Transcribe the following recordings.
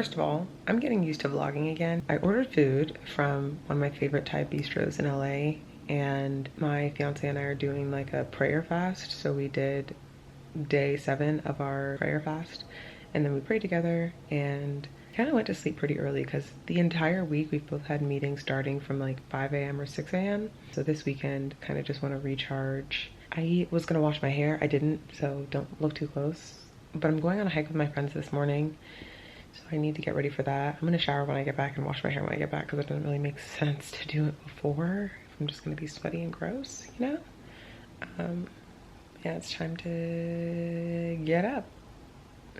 First of all, I'm getting used to vlogging again. I ordered food from one of my favorite Thai bistros in LA, and my fiance and I are doing like a prayer fast. So we did day 7 of our prayer fast, and then we prayed together and kind of went to sleep pretty early because the entire week we've both had meetings starting from like 5 a.m. or 6 a.m. So this weekend kind of just want to recharge. I was gonna wash my hair. I didn't, so don't look too close. But I'm going on a hike with my friends this morning, so I need to get ready for that. I'm gonna shower when I get back and wash my hair when I get back because it doesn't really make sense to do it before if I'm just gonna be sweaty and gross, you know? Yeah, it's time to get up.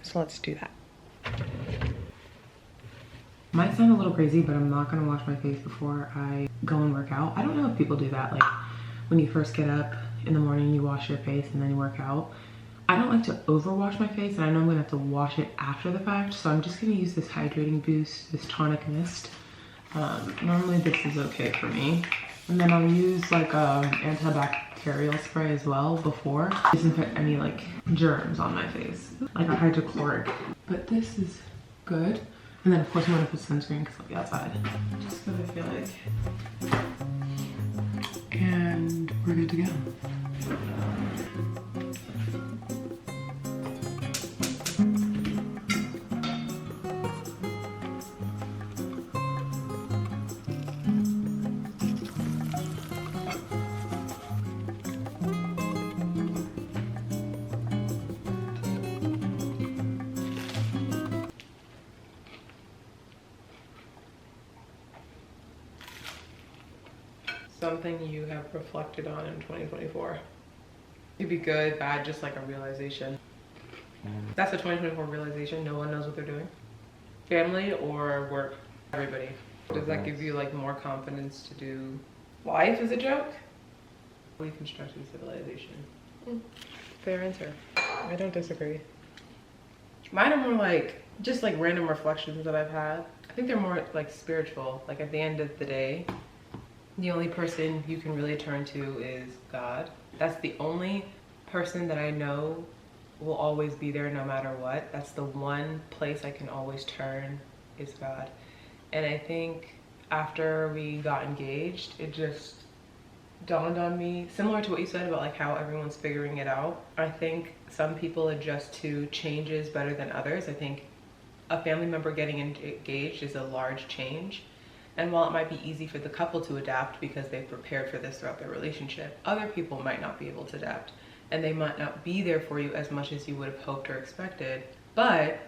So let's do that. Might sound a little crazy, but I'm not gonna wash my face before I go and work out. I don't know if people do that, like when you first get up in the morning, you wash your face and then you work out. I don't like to overwash my face, and I know I'm gonna have to wash it after the fact, so I'm just gonna use this hydrating boost, this tonic mist. Normally this is okay for me. And then I'll use like a antibacterial spray as well before. Disinfect any like germs on my face, like a hydrochloric. But this is good. And then of course I'm gonna put sunscreen because I'll be outside. Just because I feel like. And we're good to go. Something you have reflected on in 2024. It'd be good, bad, just like a realization. That's a 2024 realization. No one knows what they're doing. Family or work? Everybody. Does that give you like more confidence to do life as a joke? Belief, constructive civilization. Fair answer. I don't disagree. Mine are more like just like random reflections that I've had. I think they're more like spiritual. Like at the end of the day, the only person you can really turn to is God. That's the only person that I know will always be there no matter what. That's the one place I can always turn is God. And I think after we got engaged, it just dawned on me, similar to what you said about like how everyone's figuring it out. I think some people adjust to changes better than others. I think a family member getting engaged is a large change. And while it might be easy for the couple to adapt because they've prepared for this throughout their relationship, other people might not be able to adapt, and they might not be there for you as much as you would have hoped or expected, but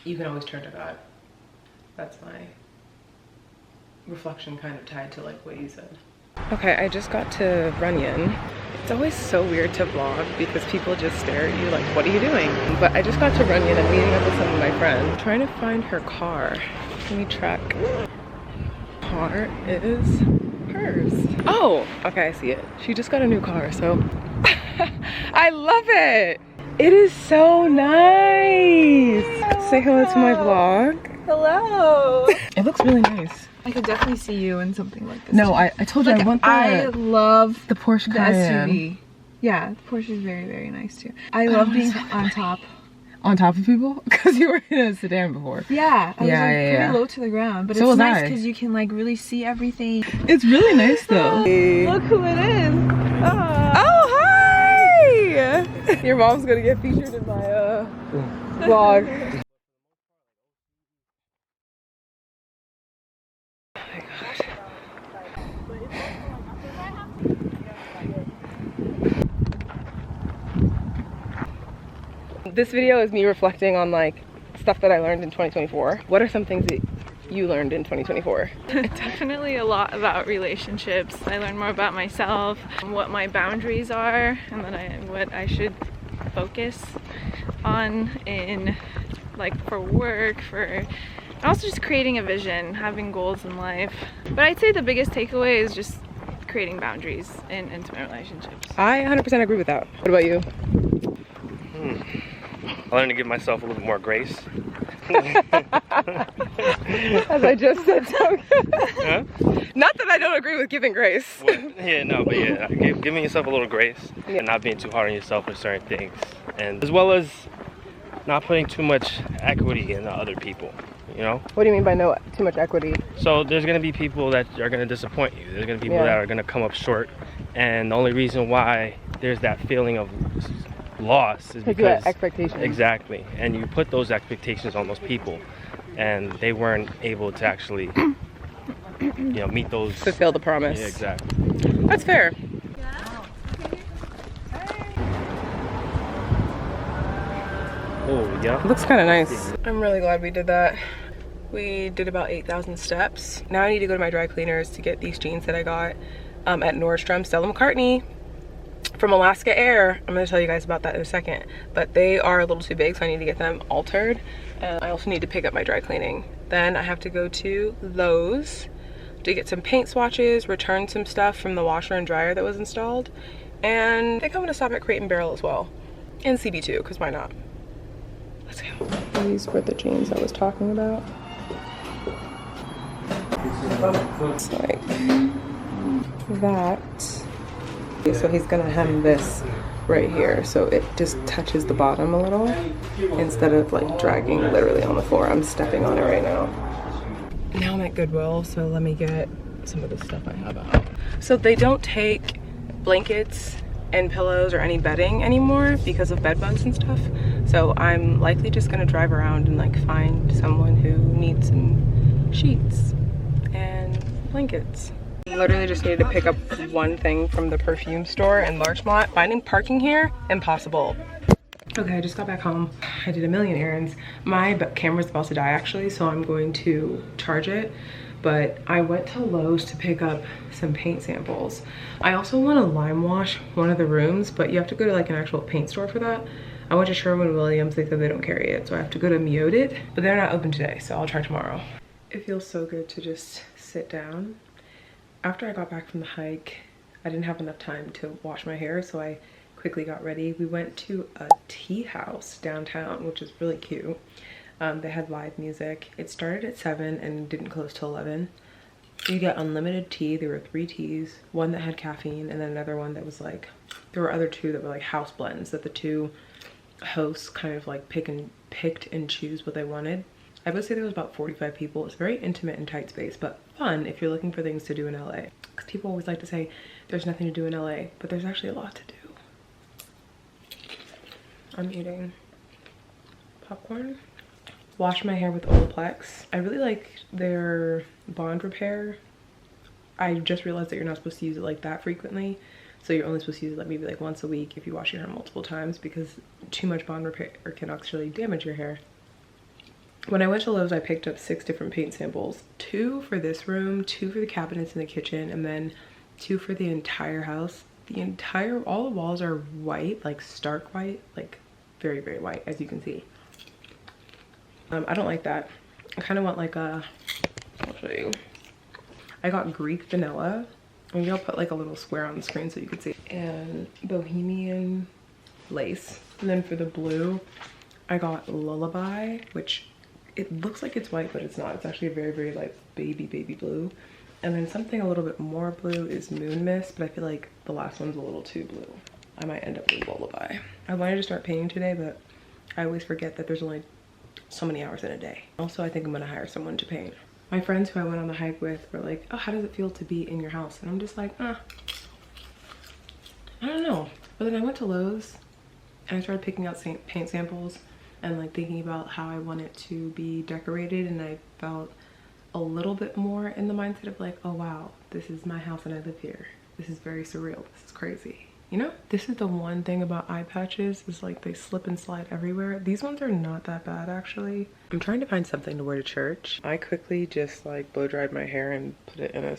you can always turn to God. That's my reflection, kind of tied to like what you said. Okay, I just got to Runyon. It's always so weird to vlog because people just stare at you like, what are you doing? But I just got to Runyon. I'm meeting up with some of my friends. I'm trying to find her car. Let me track. Car is hers. Oh, okay, I see it. She just got a new car, so I love it. It is so nice. Say hello to my vlog. Hello. It looks really nice. I could definitely see you in something like this. No, I told you, like, I want I love the Porsche Cayenne. SUV. Yeah, the Porsche is very, very nice too. I love being on top. On top of people? Because you were in a sedan before. Yeah, I was like pretty low to the ground, but So it's was nice I. because you can like really see everything. It's really nice though. Look who it is. Oh, hi! Your mom's gonna get featured in my vlog. Oh my god. This video is me reflecting on like stuff that I learned in 2024. What are some things that you learned in 2024? Definitely a lot about relationships. I learned more about myself, what my boundaries are, and then what I should focus on in like for work, and also just creating a vision, having goals in life. But I'd say the biggest takeaway is just creating boundaries in intimate relationships. I 100% agree with that. What about you? I learned to give myself a little more grace. As I just said, so Huh? not that I don't agree with giving grace. Well, yeah, no, but yeah, giving yourself a little grace and not being too hard on yourself with certain things. And as well as not putting too much equity in the other people, you know? What do you mean by no too much equity? So there's gonna be people that are gonna disappoint you. There's gonna be people that are gonna come up short, and the only reason why there's that feeling of loss is because expectations. Exactly, and you put those expectations on those people, and they weren't able to actually, you know, meet those. Fulfill the promise. Yeah, exactly. That's fair. Oh yeah. It looks kind of nice. I'm really glad we did that. We did about 8,000 steps. Now I need to go to my dry cleaners to get these jeans that I got at Nordstrom, Stella McCartney from Alaska Air. I'm gonna tell you guys about that in a second, but they are a little too big, so I need to get them altered. And I also need to pick up my dry cleaning. Then I have to go to Lowe's to get some paint swatches, return some stuff from the washer and dryer that was installed. And I think I'm gonna stop at Crate and Barrel as well. And CB2, because why not? Let's go. These were the jeans I was talking about. It's like that. So he's gonna hem this right here, so it just touches the bottom a little instead of like dragging literally on the floor. I'm stepping on it right now. Now I'm at Goodwill, so let me get some of the stuff I have out. So they don't take blankets and pillows or any bedding anymore because of bed bugs and stuff. So I'm likely just gonna drive around and like find someone who needs some sheets and blankets. I literally just needed to pick up one thing from the perfume store in Larchmont. Finding parking here, impossible. Okay, I just got back home. I did a million errands. My camera's about to die actually, so I'm going to charge it. But I went to Lowe's to pick up some paint samples. I also want to lime wash one of the rooms, but you have to go to like an actual paint store for that. I went to Sherwin-Williams, they said they don't carry it, so I have to go to Mioted, but they're not open today, so I'll try tomorrow. It feels so good to just sit down. After I got back from the hike, I didn't have enough time to wash my hair, so I quickly got ready. We went to a tea house downtown, which is really cute. They had live music. It started at 7 and didn't close till 11. You get unlimited tea. There were 3 teas, one that had caffeine and then another one that was like, there were other 2 that were like house blends that the 2 hosts kind of like picked and choose what they wanted. I would say there was about 45 people. It's very intimate and tight space, but fun if you're looking for things to do in LA. Because people always like to say there's nothing to do in LA, but there's actually a lot to do. I'm eating popcorn. Wash my hair with Olaplex. I really like their bond repair. I just realized that you're not supposed to use it like that frequently. So you're only supposed to use it like maybe like once a week if you wash your hair multiple times, because too much bond repair can actually damage your hair. When I went to Lowe's, I picked up 6 different paint samples. 2 for this room, 2 for the cabinets in the kitchen, and then 2 for the entire house. All the walls are white, like stark white, like very, very white, as you can see. I don't like that. I kind of want like a, I'll show you. I got Greek vanilla. Maybe I'll put like a little square on the screen so you can see. And Bohemian lace. And then for the blue, I got Lullaby, which it looks like it's white, but it's not. It's actually a very, very like baby blue. And then something a little bit more blue is Moon Mist, but I feel like the last one's a little too blue. I might end up with Lullaby. I wanted to start painting today, but I always forget that there's only so many hours in a day. Also, I think I'm gonna hire someone to paint. My friends who I went on the hike with were like, oh, how does it feel to be in your house? And I'm just like, I don't know. But then I went to Lowe's and I started picking out paint samples and like thinking about how I want it to be decorated, and I felt a little bit more in the mindset of like, oh wow, this is my house and I live here. This is very surreal. This is crazy. You know, this is the one thing about eye patches is like they slip and slide everywhere. These ones are not that bad actually. I'm trying to find something to wear to church. I quickly just like blow dried my hair and put it in a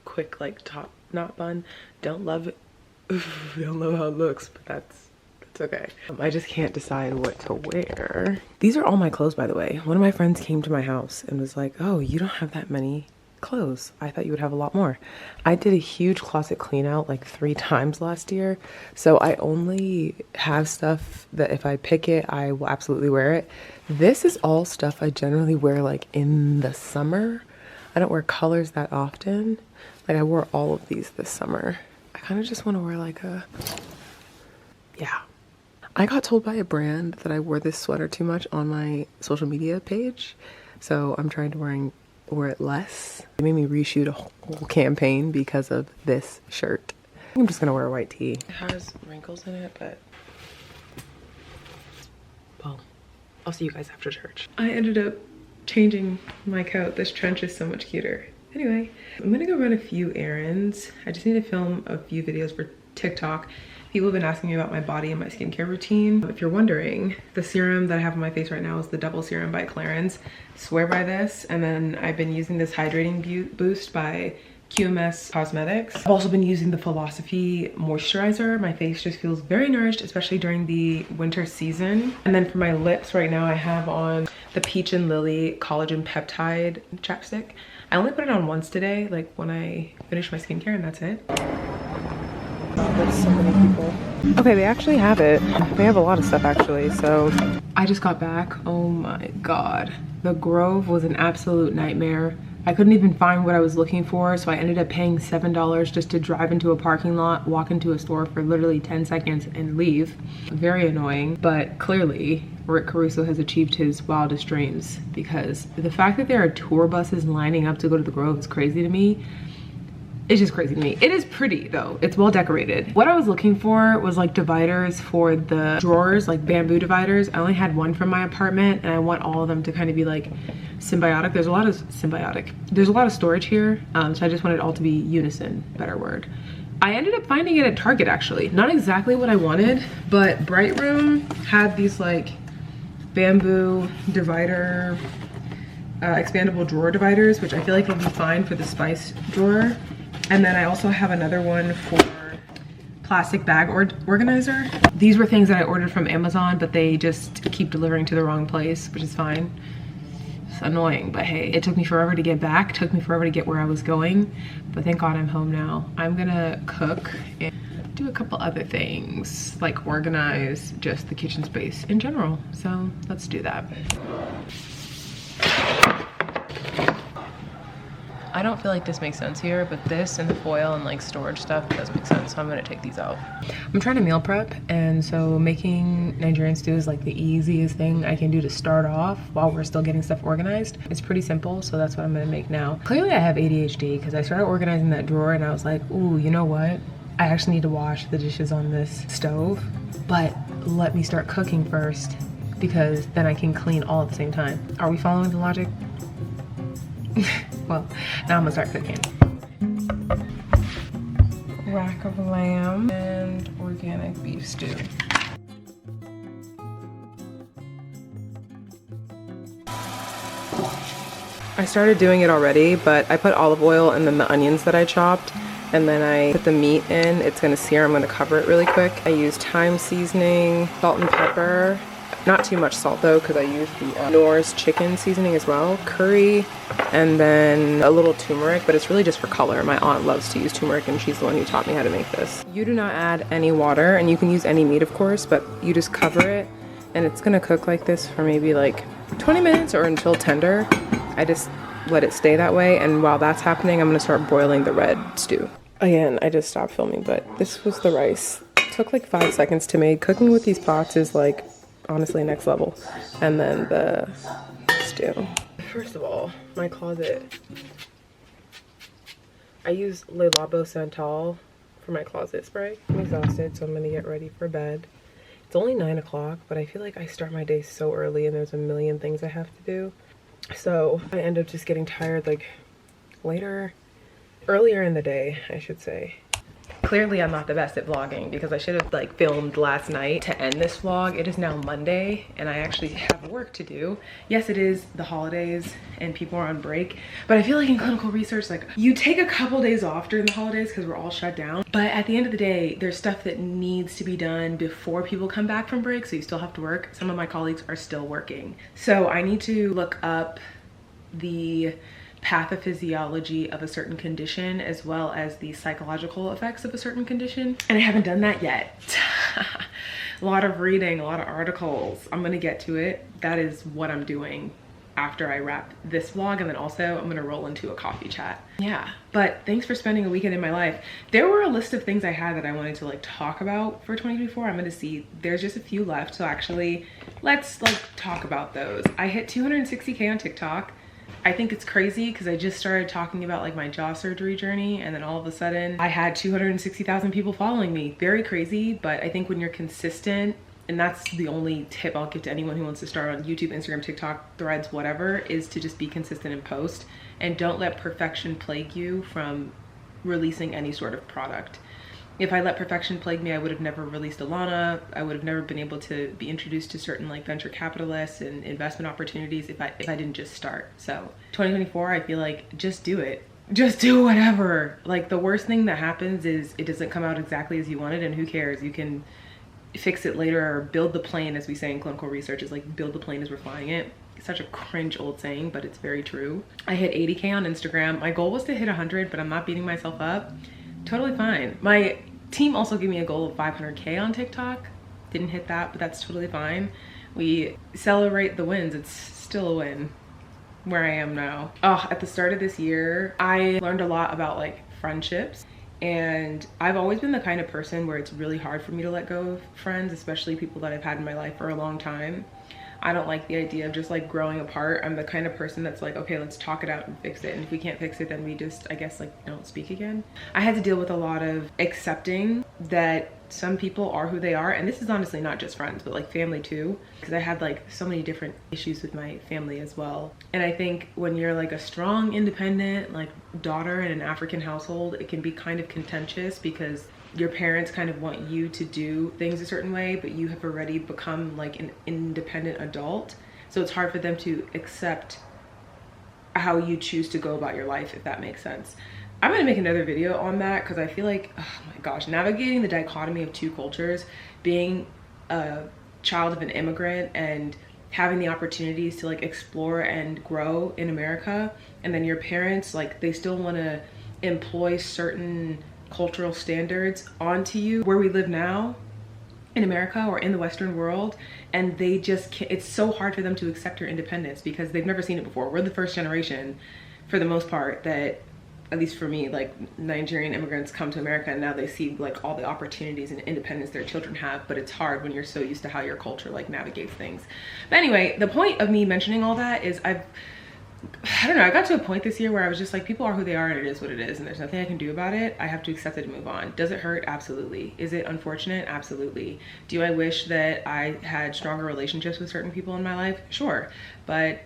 quick like top knot bun. Don't love it. Don't know how it looks, but that's okay. I just can't decide what to wear. These are all my clothes, by the way. One of my friends came to my house and was like, oh, you don't have that many clothes. I thought you would have a lot more. I did a huge closet clean out like 3 times last year, so I only have stuff that if I pick it, I will absolutely wear it. This is all stuff I generally wear like in the summer. I don't wear colors that often. Like I wore all of these this summer. I kind of just want to wear like a, yeah. I got told by a brand that I wore this sweater too much on my social media page, so I'm trying to wear it less. They made me reshoot a whole campaign because of this shirt. I'm just gonna wear a white tee. It has wrinkles in it, but well, I'll see you guys after church. I ended up changing my coat. This trench is so much cuter. Anyway, I'm gonna go run a few errands. I just need to film a few videos for TikTok. People have been asking me about my body and my skincare routine. If you're wondering, the serum that I have on my face right now is the Double Serum by Errands. Swear by this. And then I've been using this Hydrating Boost by kyyah Cosmetics. I've also been using the Philosophy moisturizer. My face just feels very nourished, especially during the winter season. And then for my lips right now, I have on the Peach and Lily Collagen Peptide chapstick. I only put it on once today, like when I finish my skincare, and that's it. There's so many people. Okay, they actually have it. They have a lot of stuff actually, so. I just got back. Oh my God. The Grove was an absolute nightmare. I couldn't even find what I was looking for, so I ended up paying $7 just to drive into a parking lot, walk into a store for literally 10 seconds and leave. Very annoying, but clearly Rick Caruso has achieved his wildest dreams, because the fact that there are tour buses lining up to go to the Grove is crazy to me. It's just crazy to me. It is pretty though. It's well decorated. What I was looking for was like dividers for the drawers, like bamboo dividers. I only had one from my apartment and I want all of them to kind of be like symbiotic. There's a lot of storage here. So I just want it all to be unison, better word. I ended up finding it at Target actually. Not exactly what I wanted, but Bright Room had these like bamboo divider, expandable drawer dividers, which I feel like will be fine for the spice drawer. And then I also have another one for plastic bag organizer. These were things that I ordered from Amazon, but they just keep delivering to the wrong place, which is fine. It's annoying, but hey, it took me forever to get back, took me forever to get where I was going, but thank God I'm home now. I'm gonna cook and do a couple other things, like organize just the kitchen space in general. So let's do that. I don't feel like this makes sense here, but this and the foil and like storage stuff does make sense, so I'm gonna take these out. I'm trying to meal prep, and so making Nigerian stew is like the easiest thing I can do to start off while we're still getting stuff organized. It's pretty simple, so that's what I'm gonna make now. Clearly I have ADHD because I started organizing that drawer and I was like, ooh, you know what? I actually need to wash the dishes on this stove, but let me start cooking first because then I can clean all at the same time. Are we following the logic? Well, now I'm gonna start cooking. Rack of lamb and organic beef stew. I started doing it already, but I put olive oil and then the onions that I chopped, and then I put the meat in. It's gonna sear. I'm gonna cover it really quick. I use thyme seasoning, salt and pepper. Not too much salt though, because I use the Nor's chicken seasoning as well, curry, and then a little turmeric, but it's really just for color. My aunt loves to use turmeric and she's the one who taught me how to make this. You do not add any water, and you can use any meat of course, but you just cover it and it's gonna cook like this for maybe like 20 minutes or until tender. I just let it stay that way, and while that's happening, I'm gonna start boiling the red stew. Again, I just stopped filming, but this was the rice. It took like 5 seconds to make. Cooking with these pots is like honestly next level. And then the stew. First of all, my closet. I use Le Labo Santal for my closet spray. I'm exhausted, so I'm gonna get ready for bed. It's only 9 o'clock, but I feel like I start my day so early and there's a million things I have to do. So I end up just getting tired like earlier in the day, I should say. Clearly I'm not the best at vlogging because I should have like filmed last night to end this vlog. It is now Monday and I actually have work to do. Yes, it is the holidays and people are on break, but I feel like in clinical research, like you take a couple days off during the holidays because we're all shut down. But at the end of the day, there's stuff that needs to be done before people come back from break, so you still have to work. Some of my colleagues are still working. So I need to look up the pathophysiology of a certain condition as well as the psychological effects of a certain condition, and I haven't done that yet. A lot of reading, a lot of articles. I'm gonna get to it. That is what I'm doing after I wrap this vlog, and then also I'm gonna roll into a coffee chat. Yeah, but thanks for spending a weekend in my life. There were a list of things I had that I wanted to like talk about for 2024. I'm gonna see, there's just a few left, so actually let's like talk about those. I hit 260K on TikTok. I think it's crazy because I just started talking about like my jaw surgery journey, and then all of a sudden I had 260,000 people following me. Very crazy, but I think when you're consistent, and that's the only tip I'll give to anyone who wants to start on YouTube, Instagram, TikTok, Threads, whatever, is to just be consistent and post, and don't let perfection plague you from releasing any sort of product. If I let perfection plague me, I would have never released Alana. I would have never been able to be introduced to certain like venture capitalists and investment opportunities if I didn't just start. So 2024, I feel like just do it. Just do whatever. Like the worst thing that happens is it doesn't come out exactly as you wanted, and who cares? You can fix it later, or build the plane, as we say in clinical research, is like build the plane as we're flying it. It's such a cringe old saying, but it's very true. I hit 80K on Instagram. My goal was to hit 100, but I'm not beating myself up. Totally fine. My team also gave me a goal of 500K on TikTok. Didn't hit that, but that's totally fine. We celebrate the wins. It's still a win where I am now. Oh, at the start of this year, I learned a lot about like friendships. And I've always been the kind of person where it's really hard for me to let go of friends, especially people that I've had in my life for a long time. I don't like the idea of just like growing apart. I'm the kind of person that's like, okay, let's talk it out and fix it. And if we can't fix it, then we just, I guess, like don't speak again. I had to deal with a lot of accepting that some people are who they are. And this is honestly not just friends, but like family too. Because I had like so many different issues with my family as well. And I think when you're like a strong, independent, like daughter in an African household, it can be kind of contentious because your parents kind of want you to do things a certain way, but you have already become like an independent adult. So it's hard for them to accept how you choose to go about your life, if that makes sense. I'm gonna make another video on that because I feel like, oh my gosh, navigating the dichotomy of two cultures, being a child of an immigrant and having the opportunities to like explore and grow in America, and then your parents, like they still wanna employ certain cultural standards onto you where we live now in America or in the Western world, and they just can't. It's so hard for them to accept your independence because they've never seen it before. We're the first generation for the most part that, at least for me, like Nigerian immigrants come to America and now they see like all the opportunities and independence their children have, but it's hard when you're so used to how your culture like navigates things. But anyway, the point of me mentioning all that is I don't know, I got to a point this year where I was just like, people are who they are and it is what it is and there's nothing I can do about it. I have to accept it and move on. Does it hurt? Absolutely. Is it unfortunate? Absolutely. Do I wish that I had stronger relationships with certain people in my life? Sure. But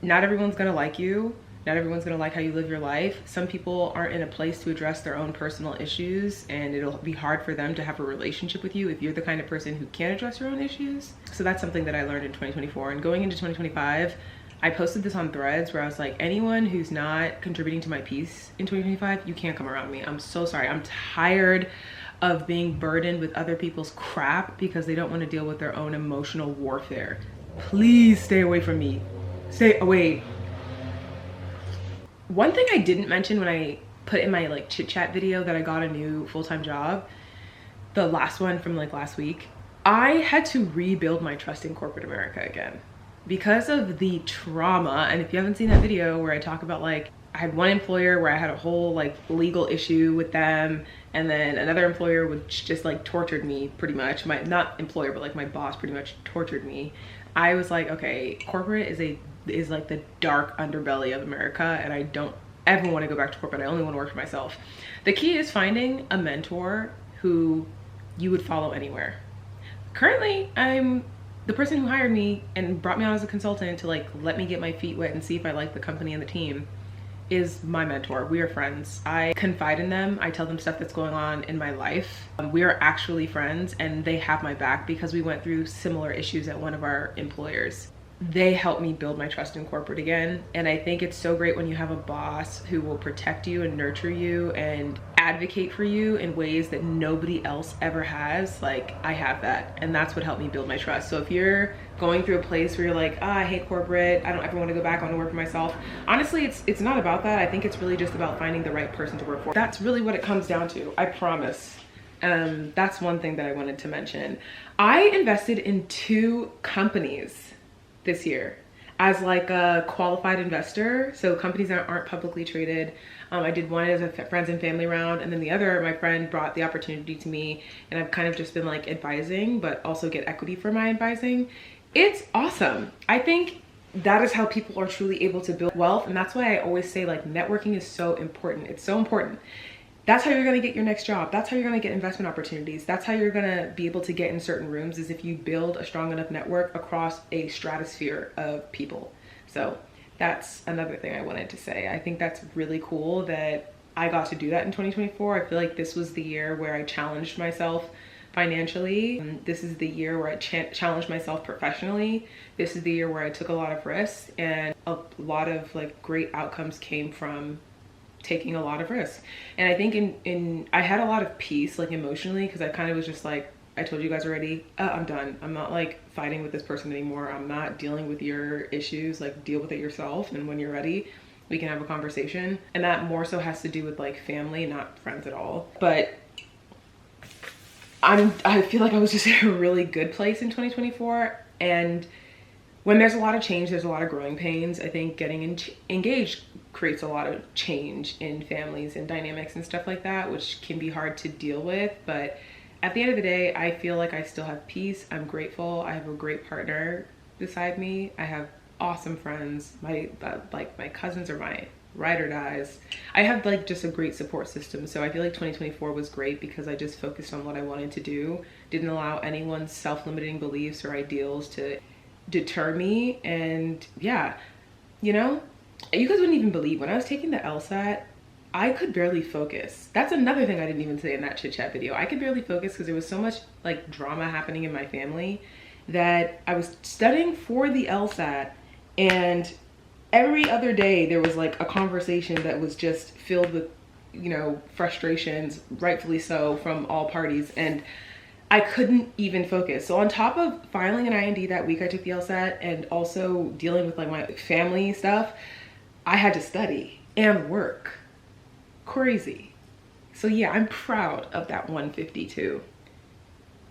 not everyone's gonna like you. Not everyone's gonna like how you live your life. Some people aren't in a place to address their own personal issues, and it'll be hard for them to have a relationship with you if you're the kind of person who can't address your own issues. So that's something that I learned in 2024. And going into 2025, I posted this on Threads where I was like, anyone who's not contributing to my peace in 2025, you can't come around me. I'm so sorry. I'm tired of being burdened with other people's crap because they don't want to deal with their own emotional warfare. Please stay away from me. Stay away. One thing I didn't mention when I put in my like chit chat video that I got a new full-time job, the last one from like last week, I had to rebuild my trust in corporate America again because of the trauma. And if you haven't seen that video where I talk about like, I had one employer where I had a whole like legal issue with them, and then another employer which just like tortured me pretty much. My, not employer, but like my boss pretty much tortured me. I was like, okay, corporate is like the dark underbelly of America, and I don't ever want to go back to corporate. I only want to work for myself. The key is finding a mentor who you would follow anywhere. Currently, I'm the person who hired me and brought me on as a consultant to like let me get my feet wet and see if I like the company and the team is my mentor. We are friends. I confide in them. I tell them stuff that's going on in my life. We are actually friends, and they have my back because we went through similar issues at one of our employers. They helped me build my trust in corporate again. And I think it's so great when you have a boss who will protect you and nurture you and advocate for you in ways that nobody else ever has. Like, I have that, and that's what helped me build my trust. So if you're going through a place where you're like, I hate corporate, I don't ever want to go back, I want to work for myself, honestly, it's not about that. I think it's really just about finding the right person to work for. That's really what it comes down to, I promise. That's one thing that I wanted to mention. I invested in 2 companies this year. as like a qualified investor. So companies that aren't publicly traded. I did one as a friends and family round, and then the other, my friend brought the opportunity to me, and I've kind of just been like advising, but also get equity for my advising. It's awesome. I think that is how people are truly able to build wealth. And that's why I always say like networking is so important. It's so important. That's how you're going to get your next job. That's how you're going to get investment opportunities. That's how you're going to be able to get in certain rooms, is if you build a strong enough network across a stratosphere of people. So that's another thing I wanted to say. I think that's really cool that I got to do that in 2024. I feel like this was the year where I challenged myself financially. This is the year where I challenged myself professionally. This is the year where I took a lot of risks, and a lot of like great outcomes came from taking a lot of risks. And I think I had a lot of peace, like emotionally, because I kind of was just like, I told you guys already, I'm done. I'm not like fighting with this person anymore. I'm not dealing with your issues. Like, deal with it yourself, and when you're ready, we can have a conversation. And that more so has to do with like family, not friends at all. But I feel like I was just in a really good place in 2024. And when there's a lot of change, there's a lot of growing pains. I think getting engaged creates a lot of change in families and dynamics and stuff like that, which can be hard to deal with. But at the end of the day, I feel like I still have peace. I'm grateful. I have a great partner beside me. I have awesome friends. My cousins are my ride or dies. I have like just a great support system. So I feel like 2024 was great because I just focused on what I wanted to do. Didn't allow anyone's self-limiting beliefs or ideals to deter me. And yeah, you know, you guys wouldn't even believe, when I was taking the LSAT, I could barely focus. That's another thing I didn't even say in that chit chat video. I could barely focus because there was so much like drama happening in my family that I was studying for the LSAT, and every other day there was like a conversation that was just filled with, you know, frustrations, rightfully so, from all parties, and I couldn't even focus. So on top of filing an IND that week I took the LSAT, and also dealing with like my family stuff, I had to study and work. Crazy. So yeah, I'm proud of that 152.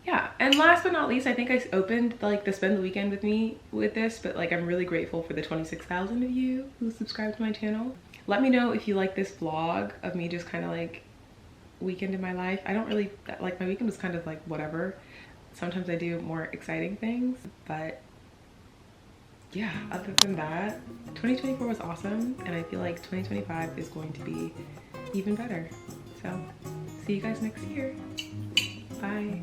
Yeah, and last but not least, I think I opened like the spend the weekend with me with this, but like I'm really grateful for the 26,000 of you who subscribe to my channel. Let me know if you like this vlog of me just kind of like weekend in my life. I don't really, like, my weekend was kind of like whatever. Sometimes I do more exciting things, but yeah, other than that, 2024 was awesome, and I feel like 2025 is going to be even better. So see you guys next year. Bye.